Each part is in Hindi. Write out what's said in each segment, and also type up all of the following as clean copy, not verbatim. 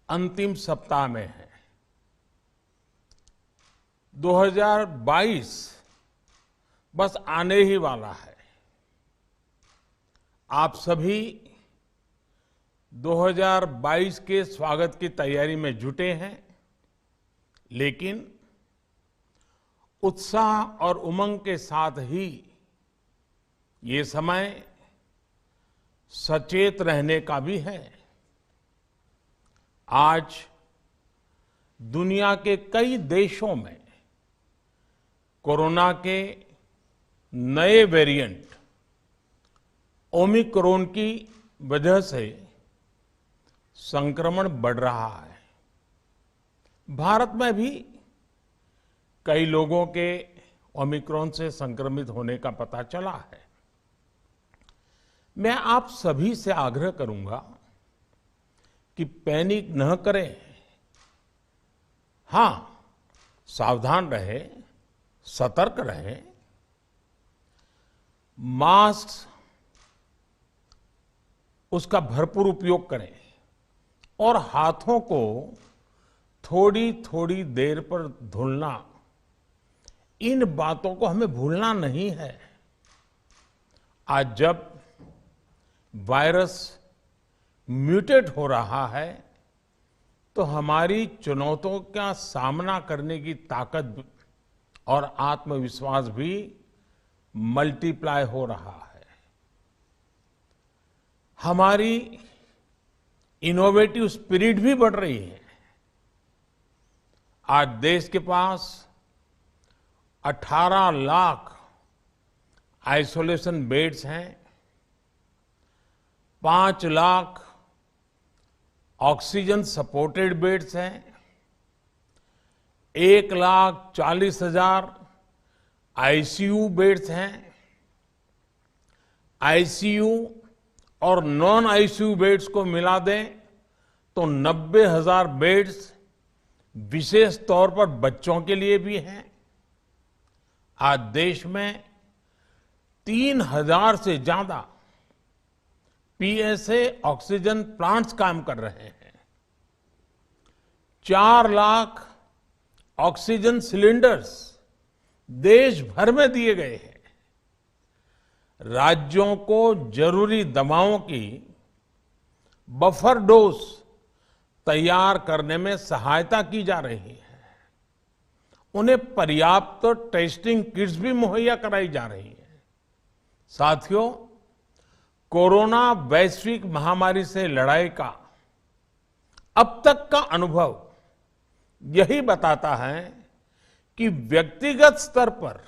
अंतिम सप्ताह में है। 2022 बस आने ही वाला है। आप सभी 2022 के स्वागत की तैयारी में जुटे हैं, लेकिन उत्साह और उमंग के साथ ही ये समय सचेत रहने का भी है। आज दुनिया के कई देशों में कोरोना के नए वेरिएंट ओमिक्रॉन की वजह से संक्रमण बढ़ रहा है। भारत में भी कई लोगों के ओमिक्रॉन से संक्रमित होने का पता चला है। मैं आप सभी से आग्रह करूंगा कि पैनिक न करें। हां, सावधान रहें, सतर्क रहें, मास्क उसका भरपूर उपयोग करें और हाथों को थोड़ी थोड़ी देर पर धुलना, इन बातों को हमें भूलना नहीं है। आज जब वायरस म्यूटेट हो रहा है तो हमारी चुनौतियों का सामना करने की ताकत और आत्मविश्वास भी मल्टीप्लाई हो रहा है। हमारी इनोवेटिव स्पिरिट भी बढ़ रही है। आज देश के पास 18 लाख आइसोलेशन बेड्स हैं, 5 लाख ऑक्सीजन सपोर्टेड बेड्स हैं, 1,40,000 आईसीयू बेड्स हैं। आईसीयू और नॉन आईसीयू बेड्स को मिला दें तो 90,000 बेड्स विशेष तौर पर बच्चों के लिए भी हैं। आज देश में 3,000 से ज्यादा पीएसए ऑक्सीजन प्लांट्स काम कर रहे हैं। 4 लाख ऑक्सीजन सिलेंडर्स देश भर में दिए गए हैं। राज्यों को जरूरी दवाओं की बफर डोज तैयार करने में सहायता की जा रही है। उन्हें पर्याप्त टेस्टिंग किट्स भी मुहैया कराई जा रही है। साथियों, कोरोना वैश्विक महामारी से लड़ाई का अब तक का अनुभव यही बताता है कि व्यक्तिगत स्तर पर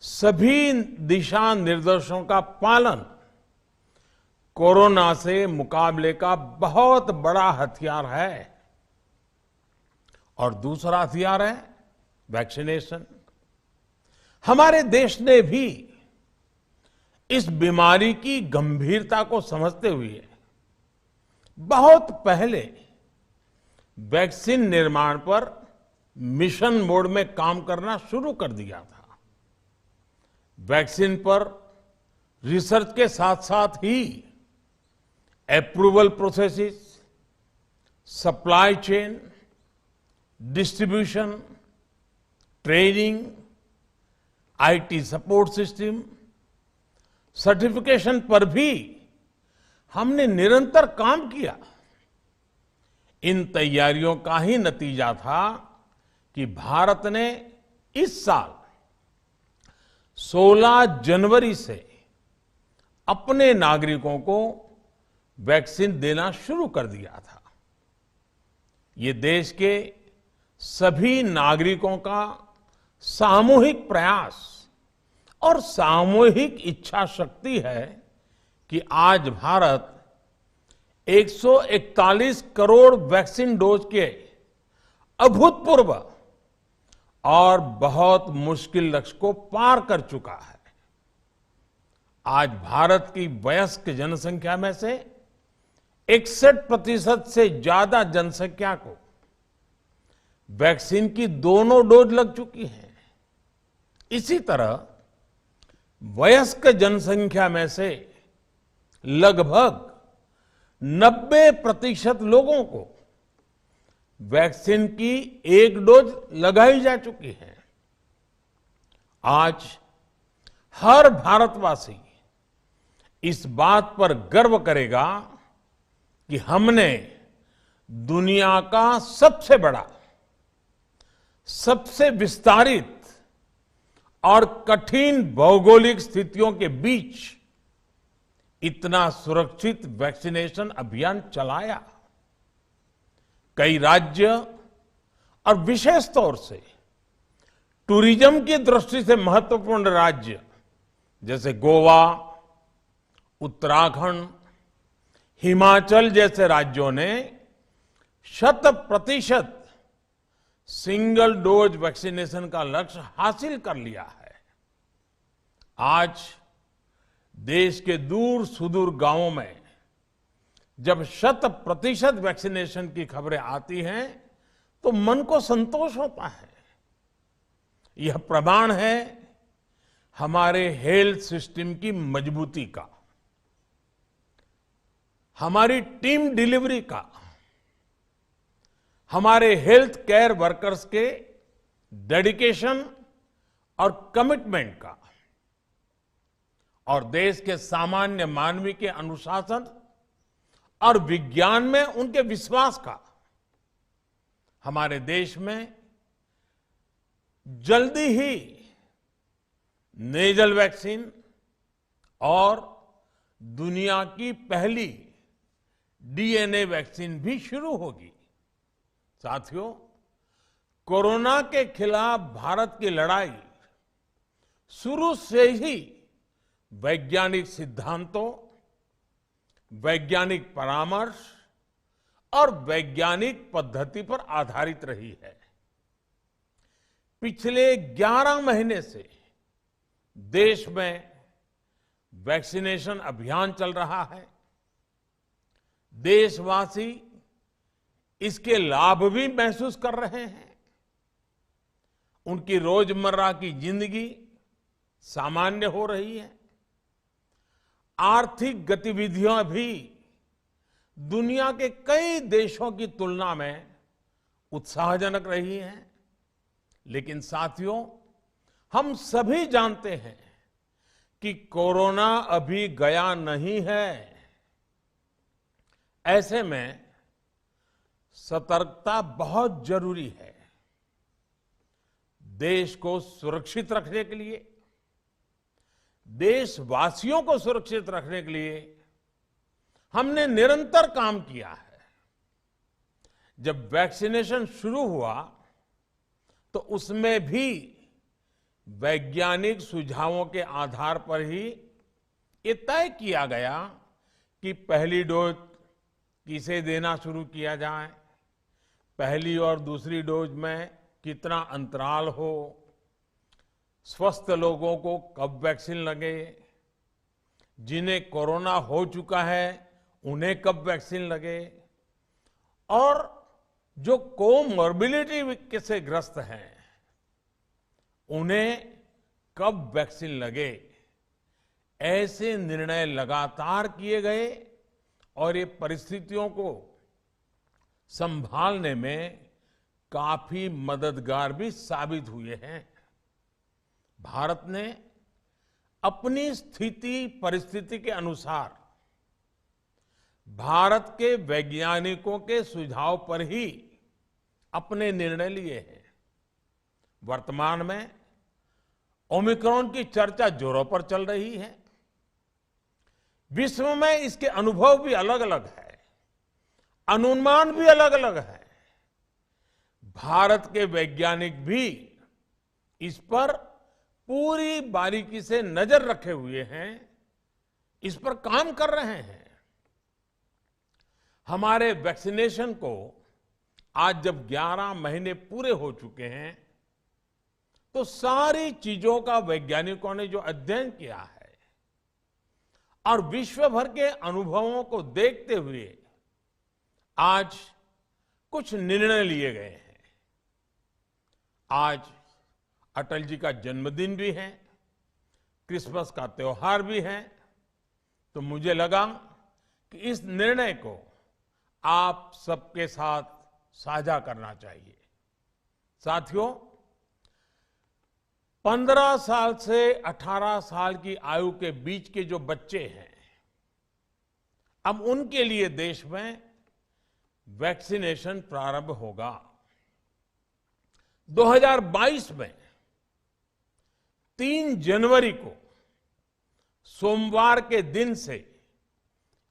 सभी दिशा निर्देशों का पालन कोरोना से मुकाबले का बहुत बड़ा हथियार है। और दूसरा हथियार है वैक्सीनेशन। हमारे देश ने भी इस बीमारी की गंभीरता को समझते हुए बहुत पहले वैक्सीन निर्माण पर मिशन मोड में काम करना शुरू कर दिया था। वैक्सीन पर रिसर्च के साथ साथ ही approval processes, supply chain, distribution, training, IT support system, certification पर भी हमने निरंतर काम किया। इन तैयारियों का ही नतीजा था कि भारत ने इस साल 16 जनवरी से अपने नागरिकों को वैक्सीन देना शुरू कर दिया था। ये देश के सभी नागरिकों का सामूहिक प्रयास और सामूहिक इच्छा शक्ति है कि आज भारत 141 करोड़ वैक्सीन डोज के अभूतपूर्व और बहुत मुश्किल लक्ष्य को पार कर चुका है। आज भारत की वयस्क जनसंख्या में से 61% से ज्यादा जनसंख्या को वैक्सीन की दोनों डोज लग चुकी है। इसी तरह वयस्क जनसंख्या में से लगभग 90% लोगों को वैक्सीन की एक डोज लगाई जा चुकी है। आज हर भारतवासी इस बात पर गर्व करेगा कि हमने दुनिया का सबसे बड़ा, सबसे विस्तारित और कठिन भौगोलिक स्थितियों के बीच इतना सुरक्षित वैक्सीनेशन अभियान चलाया। कई राज्य और विशेष तौर से टूरिज्म की दृष्टि से महत्वपूर्ण राज्य जैसे गोवा, उत्तराखंड, हिमाचल जैसे राज्यों ने 100% सिंगल डोज वैक्सीनेशन का लक्ष्य हासिल कर लिया है। आज देश के दूर सुदूर गांवों में जब 100% वैक्सीनेशन की खबरें आती हैं तो मन को संतोष होता है। यह प्रमाण है हमारे हेल्थ सिस्टम की मजबूती का, हमारी टीम डिलीवरी का, हमारे हेल्थ केयर वर्कर्स के डेडिकेशन और कमिटमेंट का, और देश के सामान्य मानवी के अनुशासन और विज्ञान में उनके विश्वास का। हमारे देश में जल्दी ही नेजल वैक्सीन और दुनिया की पहली डीएनए वैक्सीन भी शुरू होगी। साथियों, कोरोना के खिलाफ भारत की लड़ाई शुरू से ही वैज्ञानिक सिद्धांतों, वैज्ञानिक परामर्श और वैज्ञानिक पद्धति पर आधारित रही है। पिछले 11 महीने से देश में वैक्सीनेशन अभियान चल रहा है। देशवासी इसके लाभ भी महसूस कर रहे हैं। उनकी रोजमर्रा की जिंदगी सामान्य हो रही है। आर्थिक गतिविधियां भी दुनिया के कई देशों की तुलना में उत्साहजनक रही हैं। लेकिन साथियों, हम सभी जानते हैं कि कोरोना अभी गया नहीं है। ऐसे में सतर्कता बहुत जरूरी है। देश को सुरक्षित रखने के लिए, देशवासियों को सुरक्षित रखने के लिए हमने निरंतर काम किया है। जब वैक्सीनेशन शुरू हुआ तो उसमें भी वैज्ञानिक सुझावों के आधार पर ही ये तय किया गया कि पहली डोज किसे देना शुरू किया जाए, पहली और दूसरी डोज में कितना अंतराल हो, स्वस्थ लोगों को कब वैक्सीन लगे, जिन्हें कोरोना हो चुका है उन्हें कब वैक्सीन लगे, और जो कोमॉर्बिडिटी से ग्रस्त हैं उन्हें कब वैक्सीन लगे। ऐसे निर्णय लगातार किए गए और ये परिस्थितियों को संभालने में काफी मददगार भी साबित हुए हैं। भारत ने अपनी स्थिति परिस्थिति के अनुसार भारत के वैज्ञानिकों के सुझाव पर ही अपने निर्णय लिए हैं। वर्तमान में ओमिक्रॉन की चर्चा जोरों पर चल रही है। विश्व में इसके अनुभव भी अलग अलग है, अनुमान भी अलग अलग है। भारत के वैज्ञानिक भी इस पर पूरी बारीकी से नजर रखे हुए हैं, इस पर काम कर रहे हैं। हमारे वैक्सीनेशन को आज जब 11 महीने पूरे हो चुके हैं तो सारी चीजों का वैज्ञानिकों ने जो अध्ययन किया है और विश्व भर के अनुभवों को देखते हुए आज कुछ निर्णय लिए गए हैं। आज अटल जी का जन्मदिन भी है, क्रिसमस का त्योहार भी है, तो मुझे लगा कि इस निर्णय को आप सबके साथ साझा करना चाहिए। साथियों, 15 साल से 18 साल की आयु के बीच के जो बच्चे हैं, अब उनके लिए देश में वैक्सीनेशन प्रारंभ होगा। 2022 में 3 जनवरी को सोमवार के दिन से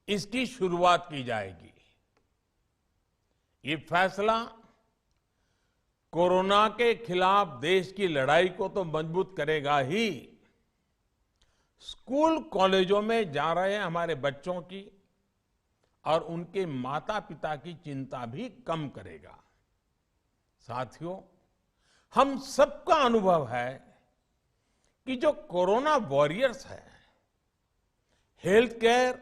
इसकी शुरुआत की जाएगी। ये फैसला कोरोना के खिलाफ देश की लड़ाई को तो मजबूत करेगा ही, स्कूल कॉलेजों में जा रहे हमारे बच्चों की और उनके माता पिता की चिंता भी कम करेगा। साथियों, हम सबका अनुभव है कि जो कोरोना वॉरियर्स हैं, हेल्थ केयर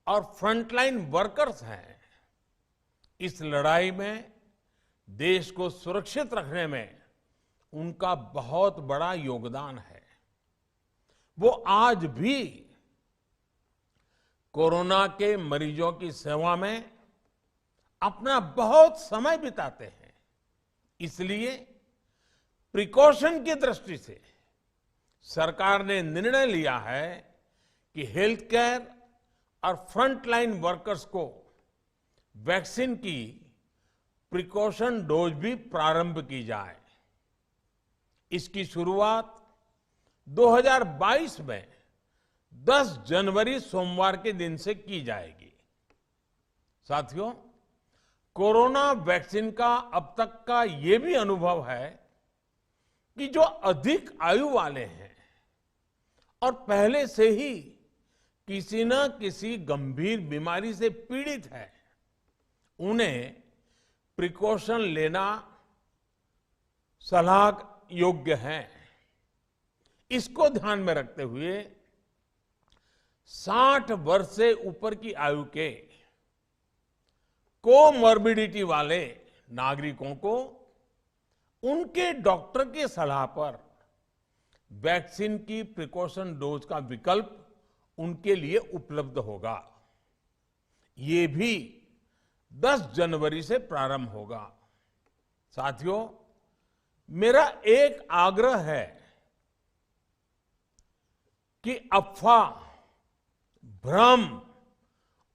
और फ्रंटलाइन वर्कर्स हैं, इस लड़ाई में देश को सुरक्षित रखने में उनका बहुत बड़ा योगदान है। वो आज भी कोरोना के मरीजों की सेवा में अपना बहुत समय बिताते हैं। इसलिए प्रिकॉशन की दृष्टि से सरकार ने निर्णय लिया है कि हेल्थ केयर और फ्रंटलाइन वर्कर्स को वैक्सीन की प्रिकॉशन डोज भी प्रारंभ की जाए। इसकी शुरुआत 2022 में 10 जनवरी सोमवार के दिन से की जाएगी। साथियों, कोरोना वैक्सीन का अब तक का ये भी अनुभव है कि जो अधिक आयु वाले हैं और पहले से ही किसी न किसी गंभीर बीमारी से पीड़ित है, उन्हें प्रिकॉशन लेना सलाह योग्य है। इसको ध्यान में रखते हुए 60 वर्ष से ऊपर की आयु के कोमॉर्बिडिटी वाले नागरिकों को उनके डॉक्टर की सलाह पर वैक्सीन की प्रिकॉशन डोज का विकल्प उनके लिए उपलब्ध होगा। ये भी 10 जनवरी से प्रारंभ होगा। साथियों, मेरा एक आग्रह है कि अफवाह, भ्रम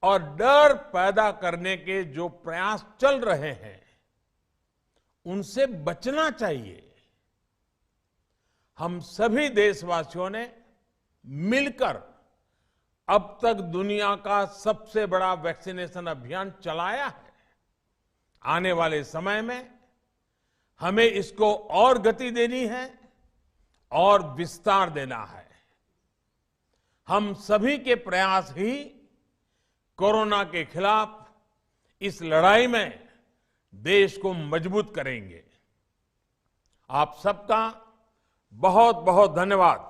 और डर पैदा करने के जो प्रयास चल रहे हैं, उनसे बचना चाहिए। हम सभी देशवासियों ने मिलकर अब तक दुनिया का सबसे बड़ा वैक्सीनेशन अभियान चलाया है। आने वाले समय में हमें इसको और गति देनी है और विस्तार देना है। हम सभी के प्रयास ही कोरोना के खिलाफ इस लड़ाई में देश को मजबूत करेंगे। आप सबका बहुत बहुत धन्यवाद।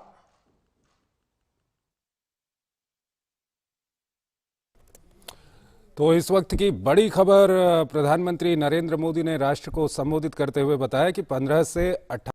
तो इस वक्त की बड़ी खबर, प्रधानमंत्री नरेंद्र मोदी ने राष्ट्र को संबोधित करते हुए बताया कि 15 से 18